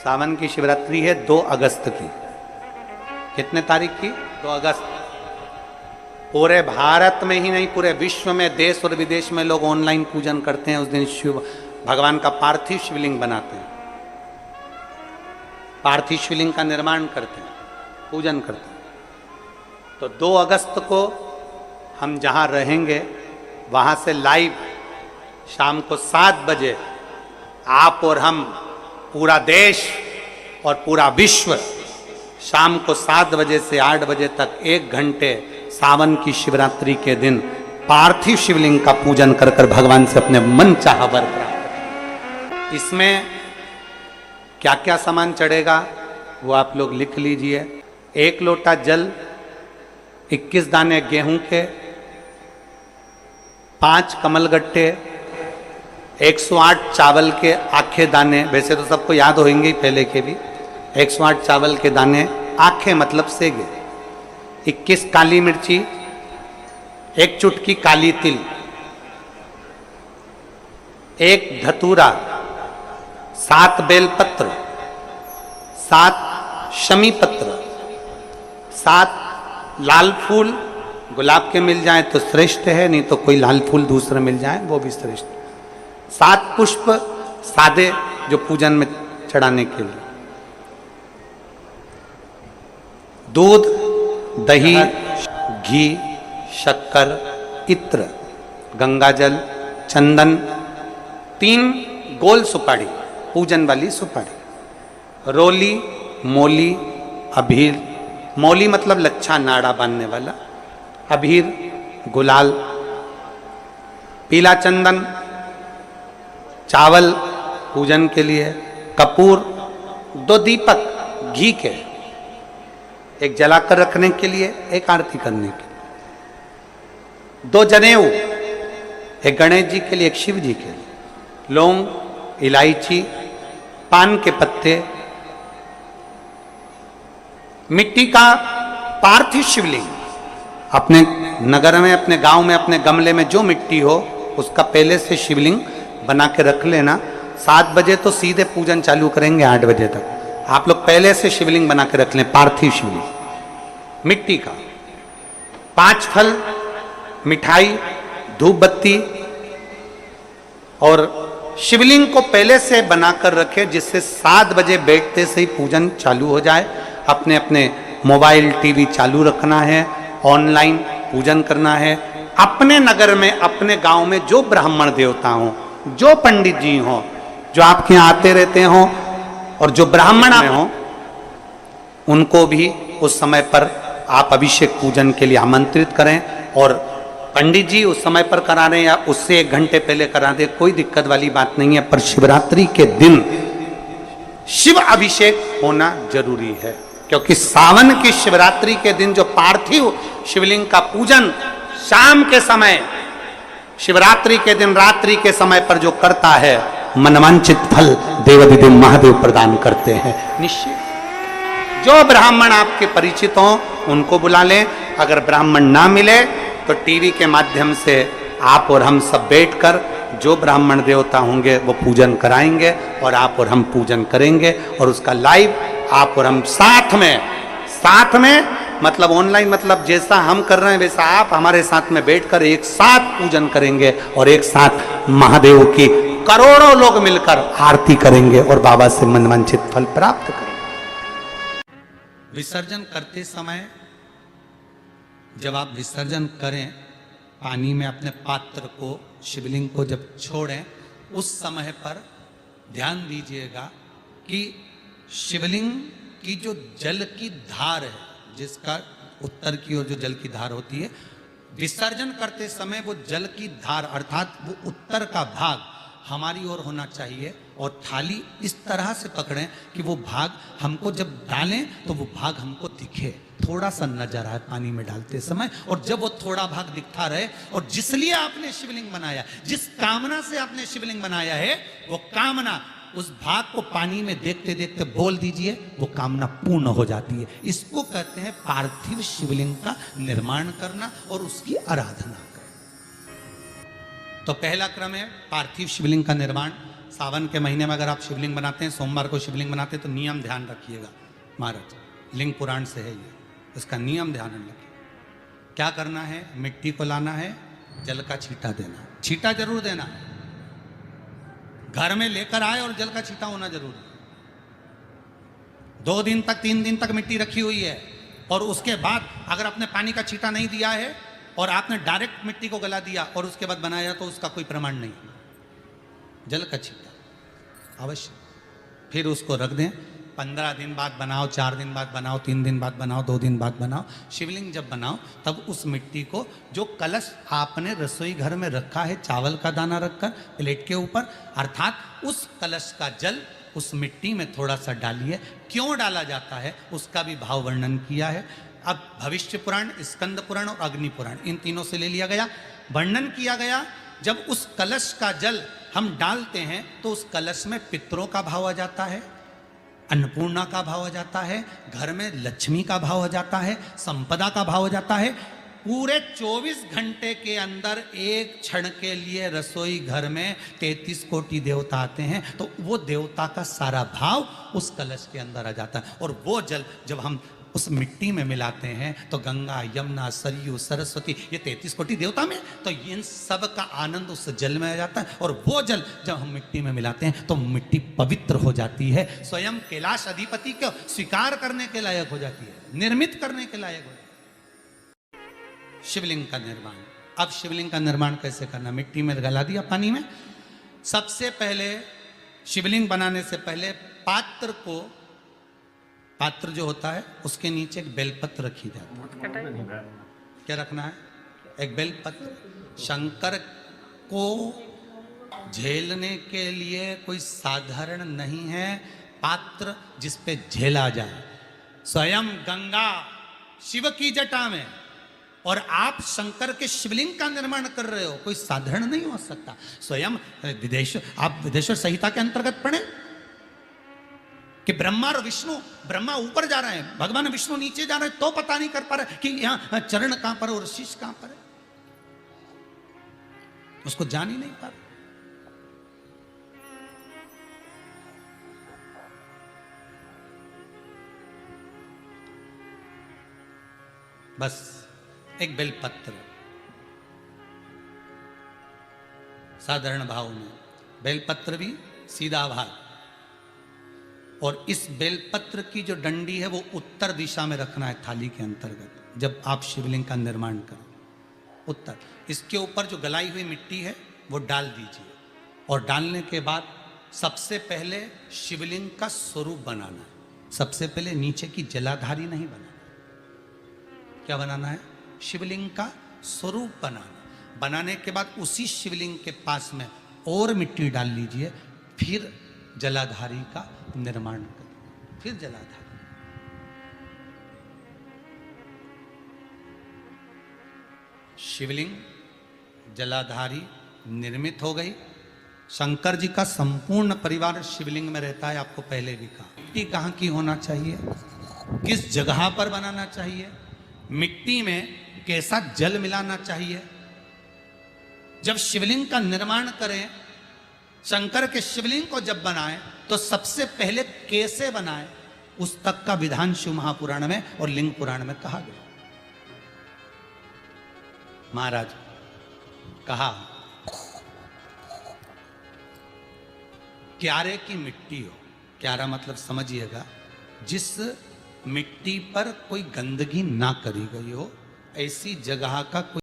सावन की शिवरात्रि है 2 अगस्त की। कितने तारीख की? 2 अगस्त। पूरे भारत में ही नहीं, पूरे विश्व में, देश और विदेश में लोग ऑनलाइन पूजन करते हैं। उस दिन शिव भगवान का पार्थिव शिवलिंग बनाते हैं, पार्थिव शिवलिंग का निर्माण करते हैं, पूजन करते हैं। तो 2 अगस्त को हम जहाँ रहेंगे वहाँ से लाइव शाम को 7 बजे आप और हम, पूरा देश और पूरा विश्व, शाम को 7 बजे से 8 बजे तक 1 घंटे सावन की शिवरात्रि के दिन पार्थिव शिवलिंग का पूजन कर कर भगवान से अपने मन चाहा वर प्राप्त करें। इसमें क्या क्या सामान चढ़ेगा वो आप लोग लिख लीजिए। 1 लोटा जल, 21 दाने गेहूं के, 5 कमलगट्टे, 108 चावल के आखे दाने, वैसे तो सबको याद होंगे ही पहले के भी। 108 चावल के दाने, आखे मतलब सेगे, 21 काली मिर्ची, 1 चुटकी काली तिल, 1 धतूरा, 7 बेलपत्र, 7 शमी पत्र, 7 लाल फूल, गुलाब के मिल जाए तो श्रेष्ठ है, नहीं तो कोई लाल फूल दूसरा मिल जाए वो भी श्रेष्ठ। 7 पुष्प सादे जो पूजन में चढ़ाने के लिए, दूध, दही, घी, शक्कर, इत्र, गंगाजल, चंदन, 3 गोल सुपारी, पूजन वाली सुपारी, रोली, मोली, अबीर, मौली मतलब लच्छा नाड़ा बांधने वाला, अबीर, गुलाल, पीला चंदन, चावल पूजन के लिए, कपूर, 2 दीपक घी के, 1 जलाकर रखने के लिए, 1 आरती करने के लिए, 2 जनेऊ, 1 गणेश जी के लिए, 1 शिव जी के लिए, लौंग, इलायची, पान के पत्ते, मिट्टी का पार्थिव शिवलिंग। अपने नगर में, अपने गांव में, अपने गमले में जो मिट्टी हो उसका पहले से शिवलिंग बना के रख लेना। 7 बजे तो सीधे पूजन चालू करेंगे, 8 बजे तक आप लोग पहले से शिवलिंग बना के रख लें, पार्थिव शिवलिंग मिट्टी का। 5 फल, मिठाई, धूप बत्ती, और शिवलिंग को पहले से बनाकर रखें जिससे 7 बजे बैठते से ही पूजन चालू हो जाए। अपने अपने मोबाइल, टीवी चालू रखना है, ऑनलाइन पूजन करना है। अपने नगर में, अपने गांव में जो ब्राह्मण देवता हों, जो पंडित जी हों, जो आपके यहाँ आते रहते हों, और जो ब्राह्मण हों, उनको भी उस समय पर आप अभिषेक पूजन के लिए आमंत्रित करें। और पंडित जी उस समय पर करा रहे हैं या उससे 1 घंटे पहले करा दे, कोई दिक्कत वाली बात नहीं है। पर शिवरात्रि के दिन शिव अभिषेक होना जरूरी है, क्योंकि सावन की शिवरात्रि के दिन जो पार्थिव शिवलिंग का पूजन शाम के समय, शिवरात्रि के दिन रात्रि के समय पर जो करता है, मनवांचित फल देवाधिदेव महादेव प्रदान करते हैं निश्चित। जो ब्राह्मण आपके परिचित हों उनको बुला लें। अगर ब्राह्मण ना मिले तो टीवी के माध्यम से आप और हम सब बैठकर जो ब्राह्मण देवता होंगे वो पूजन कराएंगे, और आप और हम पूजन करेंगे, और उसका लाइव आप और हम साथ में मतलब ऑनलाइन, मतलब जैसा हम कर रहे हैं वैसा आप हमारे साथ में बैठकर एक साथ पूजन करेंगे, और एक साथ महादेव की करोड़ों लोग मिलकर आरती करेंगे और बाबा से मनवांछित फल प्राप्त करेंगे। विसर्जन करते समय जब आप विसर्जन करें, पानी में अपने पात्र को, शिवलिंग को जब छोड़ें, उस समय पर ध्यान दीजिएगा कि शिवलिंग की जो जल की धार है, जिसका उत्तर की ओर जो जल की धार होती है, विसर्जन करते समय वो जल की धार अर्थात वो उत्तर का भाग हमारी ओर होना चाहिए, और थाली इस तरह से पकड़ें कि वो भाग हमको जब डालें तो वो भाग हमको दिखे, थोड़ा सा नजर आए पानी में डालते समय। और जब वो थोड़ा भाग दिखता रहे, और जिसलिए आपने शिवलिंग बनाया, जिस कामना से आपने शिवलिंग बनाया है, वो कामना उस भाग को पानी में देखते देखते बोल दीजिए, वो कामना पूर्ण हो जाती है। इसको कहते हैं पार्थिव शिवलिंग का निर्माण करना और उसकी आराधना करना। तो पहला क्रम है पार्थिव शिवलिंग का निर्माण। सावन के महीने में अगर आप शिवलिंग बनाते हैं, सोमवार को शिवलिंग बनाते हैं, तो नियम ध्यान रखिएगा महाराज, लिंग पुराण से है ये, इसका नियम ध्यान रखिए। क्या करना है, मिट्टी को लाना है, जल का छींटा देना, छींटा जरूर देना, घर में लेकर आए और जल का छींटा होना जरूर है। 2 दिन तक 3 दिन तक मिट्टी रखी हुई है और उसके बाद अगर आपने पानी का छींटा नहीं दिया है और आपने डायरेक्ट मिट्टी को गला दिया और उसके बाद बनाया, तो उसका कोई प्रमाण नहीं। जल का छींटा अवश्य, फिर उसको रख दें। 15 दिन बाद बनाओ, 4 दिन बाद बनाओ, 3 दिन बाद बनाओ, 2 दिन बाद बनाओ। शिवलिंग जब बनाओ तब उस मिट्टी को, जो कलश आपने रसोई घर में रखा है चावल का दाना रखकर प्लेट के ऊपर, अर्थात उस कलश का जल उस मिट्टी में थोड़ा सा डालिए। क्यों डाला जाता है उसका भी भाव वर्णन किया है। अब भविष्य पुराण, स्कंद पुराण और अग्नि पुराण, इन तीनों से ले लिया गया, वर्णन किया गया। जब उस कलश का जल हम डालते हैं तो उस कलश में पितरों का भाव आ जाता है, अन्नपूर्णा का भाव आ जाता है, घर में लक्ष्मी का भाव आ जाता है, संपदा का भाव आ जाता है। पूरे 24 घंटे के अंदर एक क्षण के लिए रसोई घर में 33 कोटि देवता आते हैं, तो वो देवता का सारा भाव उस कलश के अंदर आ जाता है। और वो जल जब हम उस मिट्टी में मिलाते हैं तो गंगा, यमुना, सरयू, सरस्वती, ये 33 कोटि देवता में, तो इन सब का आनंद उस जल में आ जाता है। और वो जल जब हम मिट्टी में मिलाते हैं तो मिट्टी पवित्र हो जाती है, स्वयं कैलाश अधिपति को स्वीकार करने के लायक हो जाती है, निर्मित करने के लायक हो जाती है। शिवलिंग का निर्माण। अब शिवलिंग का निर्माण कैसे करना, मिट्टी में गला दिया पानी में। सबसे पहले शिवलिंग बनाने से पहले पात्र जो होता है उसके नीचे एक बेलपत्र रखी जाती है। क्या रखना है, एक बेलपत्र। शंकर को झेलने के लिए कोई साधारण नहीं है पात्र जिस पे झेला जाए। स्वयं गंगा शिव की जटा में, और आप शंकर के शिवलिंग का निर्माण कर रहे हो, कोई साधारण नहीं हो सकता। स्वयं आप विदेश्वर संहिता के अंतर्गत पढ़े कि ब्रह्मा और विष्णु, ब्रह्मा ऊपर जा रहे हैं, भगवान विष्णु नीचे जा रहे हैं, तो पता नहीं कर पा रहे कि यहां चरण कहां पर और शीश कहां पर है, उसको जान ही नहीं पा रहे। बस एक बेलपत्र साधारण भाव में, बेलपत्र भी सीधा भाग, और इस बेलपत्र की जो डंडी है वो उत्तर दिशा में रखना है थाली के अंतर्गत। जब आप शिवलिंग का निर्माण करें उत्तर, इसके ऊपर जो गलाई हुई मिट्टी है वो डाल दीजिए, और डालने के बाद सबसे पहले शिवलिंग का स्वरूप बनाना है। सबसे पहले नीचे की जलाधारी नहीं बनाना, क्या बनाना है, शिवलिंग का स्वरूप बनाना। बनाने के बाद उसी शिवलिंग के पास में और मिट्टी डाल लीजिए, फिर जलाधारी का निर्माण करें, फिर जलाधारी। शिवलिंग जलाधारी निर्मित हो गई। शंकर जी का संपूर्ण परिवार शिवलिंग में रहता है, आपको पहले भी कहा। मिट्टी कहाँ की होना चाहिए, किस जगह पर बनाना चाहिए, मिट्टी में कैसा जल मिलाना चाहिए। जब शिवलिंग का निर्माण करें, शंकर के शिवलिंग को जब बनाएं, तो सबसे पहले कैसे बनाएं, उस तक का विधान शिव महापुराण में और लिंग पुराण में कहा गया। महाराज कहा, क्यारे की मिट्टी हो, क्यारा मतलब समझिएगा, जिस मिट्टी पर कोई गंदगी ना करी गई हो, ऐसी जगह का कोई